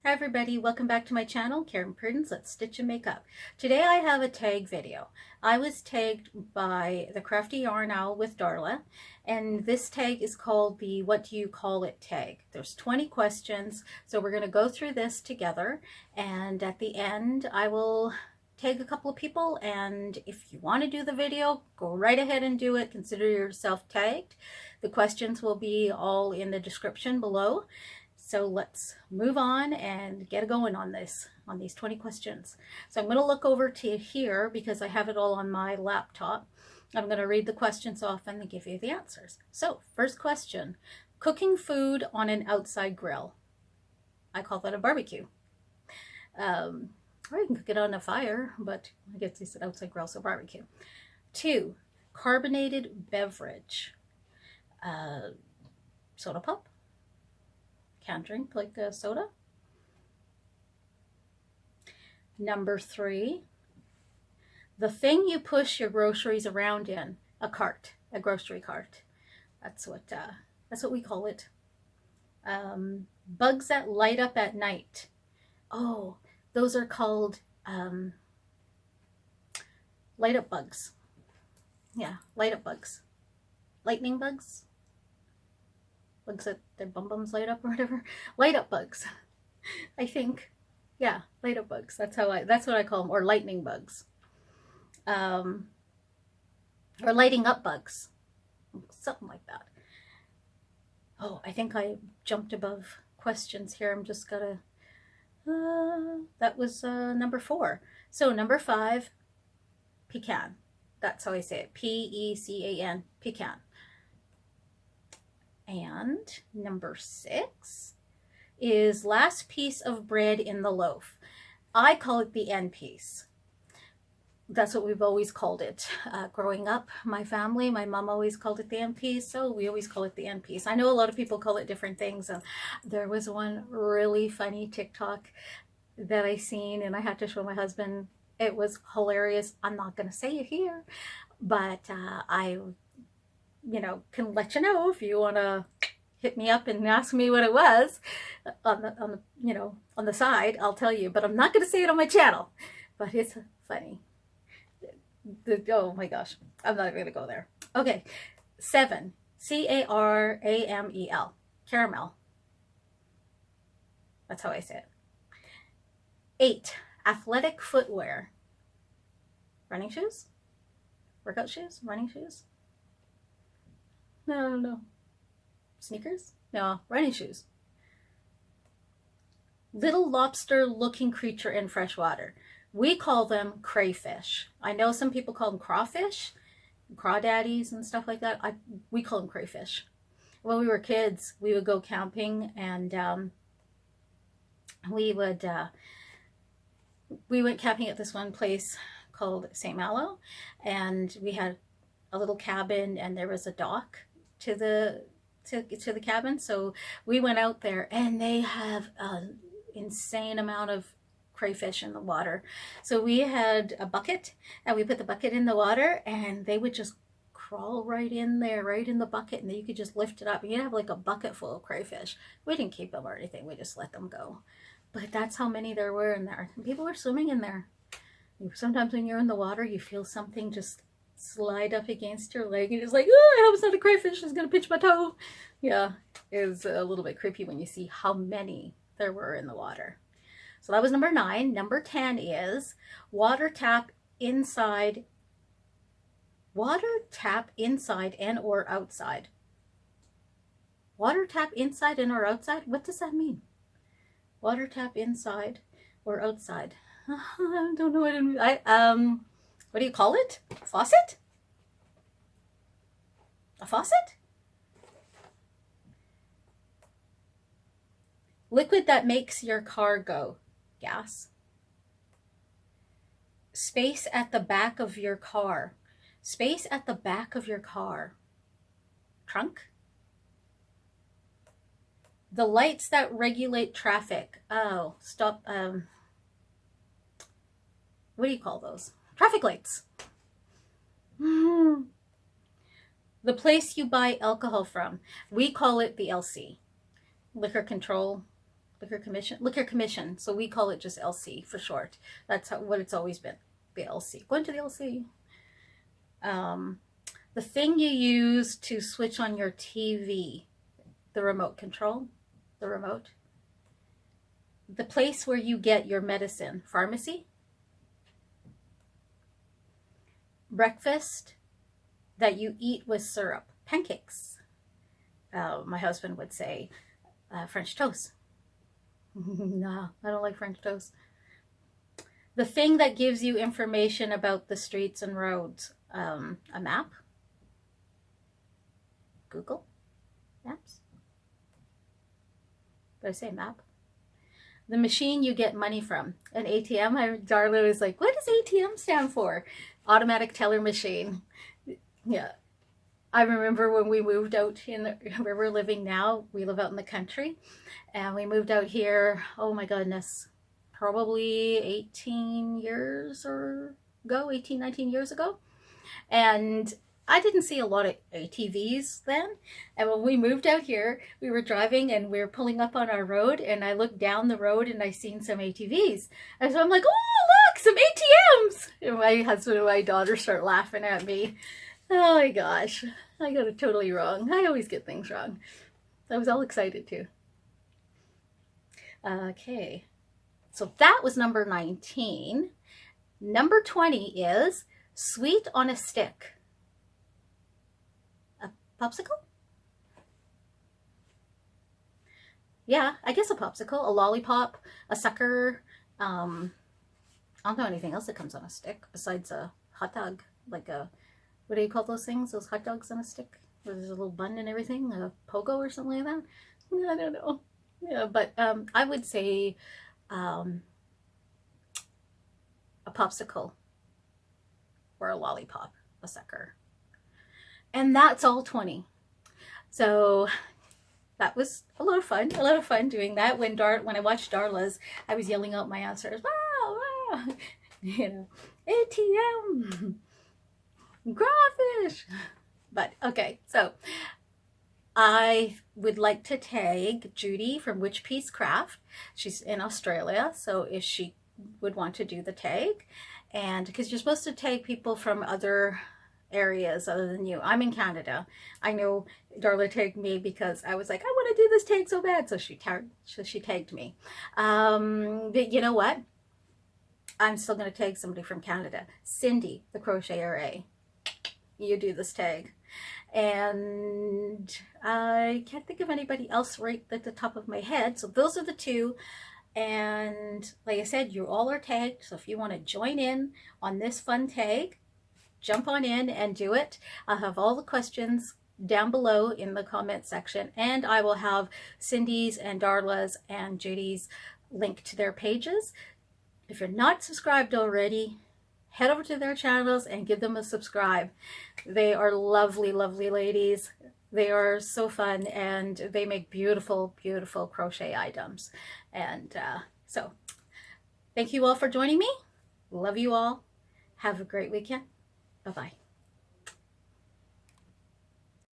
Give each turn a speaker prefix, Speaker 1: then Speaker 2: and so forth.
Speaker 1: Hi everybody, welcome back to my channel, Karen Prudence, Let's Stitch and Make Up. Today I have a tag video. I was tagged by the Crafty Yarn Owl with Darla, and this tag is called the What Do You Call It tag. There's 20 questions, so we're going to go through this together, and at the end I will tag a couple of people, and if you want to do the video, go right ahead and do it. Consider yourself tagged. The questions will be all in the description below. So let's move on and get going on these 20 questions. So I'm going to look over to here because I have it all on my laptop. I'm going to read the questions off and give you the answers. So first question, cooking food on an outside grill. I call that a barbecue. Or you can cook it on a fire, but I guess it's an outside grill, so barbecue. 2, carbonated beverage. Soda pop. Can't drink like a soda. Number 3, the thing you push your groceries around in, a cart, a grocery cart. That's what we call it. Bugs that light up at night. Oh, those are called light up bugs. Yeah, light up bugs. Lightning bugs. Bugs that their bum-bums light up or whatever. Light up bugs, I think. Yeah, light up bugs. That's what I call them, or lightning bugs. Or lighting up bugs. Something like that. Oh, I think I jumped above questions here. I'm just gonna, that was number 4. So number 5, P.E.C.A.N. That's how I say it. P-E.C.A.N. P.E.C.A.N. And number 6 is last piece of bread in the loaf. I call it the end piece. That's what we've always called it. Growing up, my family, my mom always called it the end piece, so we always call it the end piece. I know a lot of people call it different things. There was one really funny TikTok that I seen, and I had to show my husband. It was hilarious. I'm not going to say it here, but I can let you know if you want to hit me up and ask me what it was on the side. I'll tell you, but I'm not going to say it on my channel. But it's funny. Oh my gosh, I'm not going to go there. Okay, 7, C.A.R.A.M.E.L, caramel. That's how I say it. 8, athletic footwear. Running shoes, workout shoes, running shoes. No. Sneakers? No, running shoes. Little lobster looking creature in fresh water. We call them crayfish. I know some people call them crawfish, crawdaddies and stuff like that. We call them crayfish. When we were kids, we would go camping, and we went camping at this one place called St. Malo, and we had a little cabin, and there was a dock to the cabin. So we went out there, and they have an insane amount of crayfish in the water. So we had a bucket, and we put the bucket in the water, and they would just crawl right in there, right in the bucket, and then you could just lift it up, and you'd have like a bucket full of crayfish. We didn't keep them or anything, we just let them go. But that's how many there were in there. And people were swimming in there. Sometimes when you're in the water, you feel something just slide up against your leg, and it's like, oh, I hope it's not a crayfish, it's gonna pinch my toe. Yeah, it was a little bit creepy when you see how many there were in the water. So that was number 9. Number 10 is water tap inside and or outside. Water tap inside and or outside? What does that mean? Water tap inside or outside? I don't know what it means. What do you call it? A faucet? A faucet? Liquid that makes your car go. Gas. Space at the back of your car. Space at the back of your car. Trunk? The lights that regulate traffic. Oh, stop. What do you call those? Traffic lights. The place you buy alcohol from. We call it the LC. Liquor control Liquor Commission. So we call it just LC for short. That's what it's always been. The LC. Going to the LC. The thing you use to switch on your TV, the remote control, the remote. The place where you get your medicine, pharmacy. Breakfast that you eat with syrup, pancakes. My husband would say French toast. No, I don't like French toast. The thing that gives you information about the streets and roads, a map. Google Maps. Did I say map? The machine you get money from, an ATM. Darla was like, what does ATM stand for? Automatic teller machine. Yeah. I remember when we moved out in where we're living now, we live out in the country, and we moved out here, oh my goodness, probably 18, 19 years ago. And I didn't see a lot of ATVs then. And when we moved out here, we were driving and we were pulling up on our road, and I looked down the road and I seen some ATVs. And so I'm like, oh, look, some ATMs. And my husband and my daughter start laughing at me. Oh my gosh, I got it totally wrong. I always get things wrong. I was all excited too. Okay, so that was number 19. Number 20 is sweet on a stick. A popsicle? Yeah, I guess a popsicle, a lollipop, a sucker. I don't know anything else that comes on a stick besides a hot dog, like a, what do you call those things? Those hot dogs on a stick? Where there's a little bun and everything? A pogo or something like that? I don't know. Yeah, but I would say a popsicle or a lollipop, a sucker. And that's all 20. So that was a lot of fun doing that. When I watched Darla's, I was yelling out my answers. Wow, wow. You know, ATM. Crawfish. But okay, so I would like to tag Judy from Witch Piece Craft. She's in Australia, so if she would want to do the tag, and because you're supposed to tag people from other areas other than you. I'm in Canada. I know Darla tagged me because I was like, I want to do this tag so bad, so she tagged me. But you know what? I'm still going to tag somebody from Canada. Cindy, the crocheter. You do this tag. And I can't think of anybody else right at the top of my head. So those are the two. And like I said, you all are tagged. So if you want to join in on this fun tag, jump on in and do it. I'll have all the questions down below in the comment section. And I will have Cindy's and Darla's and Judy's link to their pages. If you're not subscribed already, head over to their channels and give them a subscribe. They are lovely, lovely ladies. They are so fun, and they make beautiful, beautiful crochet items. And so thank you all for joining me. Love you all. Have a great weekend. Bye-bye.